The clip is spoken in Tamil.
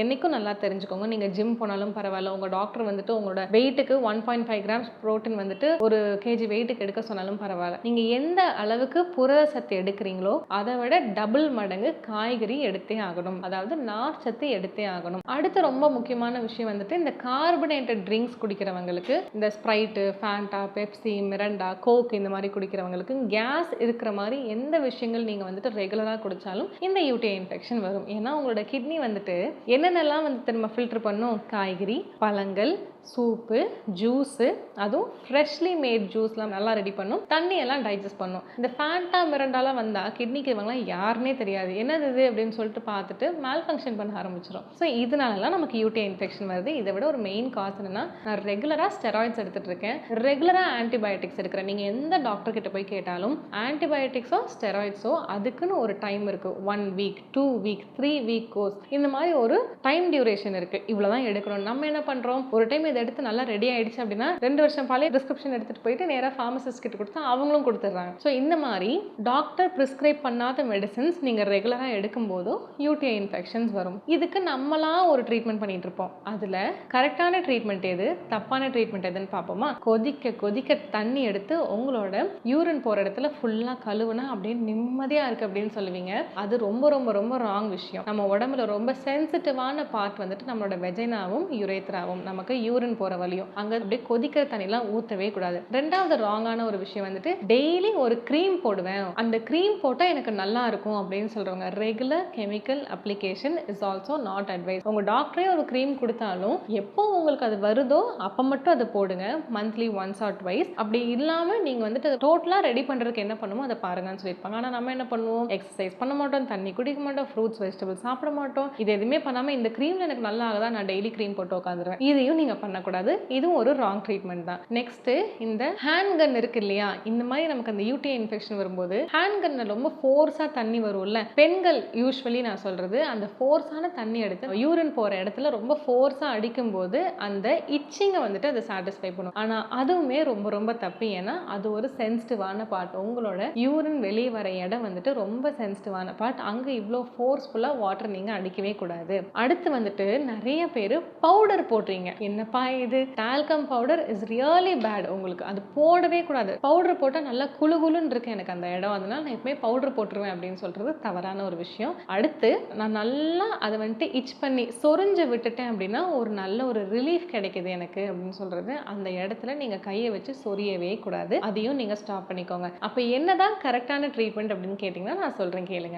என்னைக்கும் நல்லா தெரிஞ்சுக்கோங்க. நீங்க ஜிம் போனாலும் பரவாயில்ல, உங்க டாக்டர் வந்துட்டு உங்களோட வெயிட்டுக்கு 1.5 கிராம்ஸ் புரோட்டீன் வந்துட்டு ஒரு கேஜி வெயிட்டுக்கு எடுக்க சொன்னாலும் பரவாயில்ல. நீங்க எந்த அளவுக்கு புரத சத்து எடுக்கிறீங்களோ அதை விட டபுள் மடங்கு காய்கறி எடுத்தே ஆகணும். அதாவது நார் சத்து எடுத்தே ஆகணும். அடுத்து ரொம்ப முக்கியமான விஷயம் வந்துட்டு இந்த கார்பனேட்டட் ட்ரிங்க்ஸ் குடிக்கிறவங்களுக்கு, இந்த ஸ்ப்ரைட்டு, ஃபேண்டா, பெப்சி, மிரண்டா, கோக் இந்த மாதிரி குடிக்கிறவங்களுக்கு கேஸ் இருக்கிற மாதிரி எந்த விஷயங்கள் நீங்க வந்துட்டு ரெகுலராக குடிச்சாலும் இந்த யூடிஐ இன்ஃபெக்ஷன் வரும். ஏன்னா உங்களோட கிட்னி வந்துட்டு என்னென்னலாம் வந்து திரும்ப ஃபில்டர் பண்ணும்? காய்கறி, பழங்கள், சூப்பு, ஜூஸு, அதுவும் ஃப்ரெஷ்லி மேட் ஜூஸ்லாம் நல்லா ரெடி பண்ணும். தண்ணியெல்லாம் டைஜஸ்ட் பண்ணும். இந்த ஃபேண்டா மிரண்டாலாம் வந்தால் கிட்னிக்கு இவங்கலாம் யாருன்னே தெரியாது, என்னது இது அப்படின்னு சொல்லிட்டு பார்த்துட்டு மேல் ஃபங்க்ஷன் பண்ண ஆரம்பிச்சிடும். ஸோ இதனாலலாம் நமக்கு யூடிஐ இன்ஃபெக்ஷன் வருது. இதை விட ஒரு மெயின் காஸ் என்னன்னா, நான் ரெகுலராக ஸ்டெராய்ட்ஸ் எடுத்துகிட்டு இருக்கேன், ரெகுலராக ஆன்டிபயோட்டிக்ஸ் எடுக்கிறேன். நீங்கள் எந்த டாக்டர் கிட்ட போய் கேட்டாலும் ஆன்டிபயோட்டிக்ஸோ ஸ்டெராய்ட்ஸோ அதுக்குன்னு ஒரு டைம் இருக்குது. 1 வீக், 2 வீக், 3 வீக் கோர்ஸ், இந்த மாதிரி ஒரு டைம் டியூரேஷன் இருக்குது. இவ்வளோ தான் எடுக்கணும். நம்ம என்ன பண்ணுறோம், ஒரு டைம் இதை எடுத்து நல்லா ரெடி ஆயிடுச்சு அப்படின்னா 2 வருஷம் பழைய பிரிஸ்கிரிப்ஷன் எடுத்துகிட்டு போயிட்டு நேராக ஃபார்மசிஸ்ட் கிட்ட கொடுத்தா அவங்களும் கொடுத்துட்றாங்க. ஸோ இந்த மாதிரி டாக்டர் ப்ரிஸ்கிரைப் பண்ணாத மெடிசன்ஸ் நீங்கள் ரெகுலராக எடுக்கும்போதும் யூடிஐ இன்ஃபெக்ஷன்ஸ் வரும். இதுக்கு நம்மளாம் ஒரு ட்ரீட்மெண்ட் பண்ணிட்டு இருப்போம். அதில் கரெக்டான ட்ரீட்மெண்ட் எது, தப்பான ட்ரீட்மெண்ட் எதுன்னு பார்ப்போமா? கொதிக்க கொதிக்க தண்ணி எடுத்து உங்களோட யூரின் போகிற இடத்துல ஃபுல்லாக கழுவுனா அப்படின்னு நிம்மதியாக இருக்குது அப்படின்னு சொல்லுவீங்க. அது ரொம்ப ரொம்ப ரொம்ப ராங் விஷயம். நம்ம உடம்புல ரொம்ப சென்சிட்டிவான பார்ட் வந்துட்டு நம்மளோட வெஜைனாவும் யுரேத்ராவும், நமக்கு யூரின் போகிற வழியும். அங்கே அப்படியே கொதிக்கிற தண்ணிலாம் ஊற்றவே கூடாது. ரெண்டாவது ராங்கான ஒரு விஷயம் வந்துட்டு டெய்லி ஒரு க்ரீம் போடுவேன், அந்த க்ரீம் போட்டால் எனக்கு நல்லா இருக்கும் அப்படின்னு சொல்கிறவங்க. Regular chemical application is also not advice. உங்கள் டாக்டரே ஒரு க்ரீம் கொடுத்தாலும் எப்போ உங்களுக்கு அது வருதோ அப்போ மட்டும் அதை போடுங்க. Monthly once R twice. அப்படி இல்லாமல் நீங்கள் வந்துட்டு அதை டோட்டலாக ரெடி பண்ணுறதுக்கு என்ன பண்ணுமோ அதை பாருங்கன்னு சொல்லியிருப்பாங்க. ஆனால் நம்ம என்ன பண்ணுவோம், எக்ஸசைஸ் பண்ண மாட்டோம், தண்ணி குடிக்க மாட்டோம், ஃப்ரூட்ஸ் வெஜிடபிள்ஸ் சாப்பிட மாட்டோம். இது எதுவுமே பண்ணாமல் இந்த க்ரீமில் எனக்கு நல்லா ஆகுதா, நான் டெய்லி க்ரீம் போட்டு உட்காந்துருவேன். இதையும் நீங்கள் பண்ணக்கூடாது. இதுவும் ஒரு ராங் ட்ரீட்மெண்ட் தான். நெக்ஸ்ட், இந்த ஹேண்ட் கன் இருக்கு இல்லையா, இந்த மாதிரி நமக்கு அந்த யூடிஐ இன்ஃபெக்ஷன் வரும்போது ஹேண்ட் கன்ல ரொம்ப ஃபோர்ஸாக தண்ணி வரும்ல, பெண்கள் யூஸ்வலி நான் சொல்றது, அந்த ஃபோர்ஸான தண்ணி எடுத்து யூரின் போகிற இடத்துல ரொம்ப ஃபோர்ஸாக அடிக்கும்போது அந்த இச்சிங்கை வந்துட்டு அதை சாட்டிஸ்ஃபை பண்ணும். ஆனால் அதுவுமே ரொம்ப ரொம்ப தப்பு. ஏன்னா அது ஒரு சென்சிட்டிவான பார்ட். உங்களோட யூரின் வெளியே வர இடம் வந்துட்டு ரொம்ப சென்சிட்டிவான பார்ட். அங்கே இவ்வளோ ஃபோர்ஸ்ஃபுல்லாக வாட்டர் நீங்கள் அடிக்கவே கூடாது. அடுத்து வந்துட்டு நிறைய பேர் பவுடர் போடுறீங்க. என்னப்பா இது, talcum powder is really bad. உங்களுக்கு அது போடவே கூடாது. பவுடர் போட்டால் நல்லா குளுகுலுன்னு இருக்கு எனக்கு அந்த இடம், அதனால நான் எப்பவுமே பவுடர் போட்டுருவேன் அப்படின்னு சொல்றது தவறான ஒரு விஷயம். அடுத்து, நான் நல்லா அதை வந்துட்டு இச் பண்ணி சொரிஞ்சு விட்டுட்டேன் அப்படின்னா ஒரு நல்ல ஒரு ரிலீஃப் கிடைக்குது எனக்கு அப்படின்னு சொல்றது. அந்த இடத்துல நீங்க கையை வச்சு சொரியவே கூடாது. அதையும் நீங்க ஸ்டாப் பண்ணிக்கோங்க. அப்ப என்னதான் கரெக்டான ட்ரீட்மெண்ட் அப்படின்னு கேட்டீங்கன்னா நான் சொல்றேன், கேளுங்க.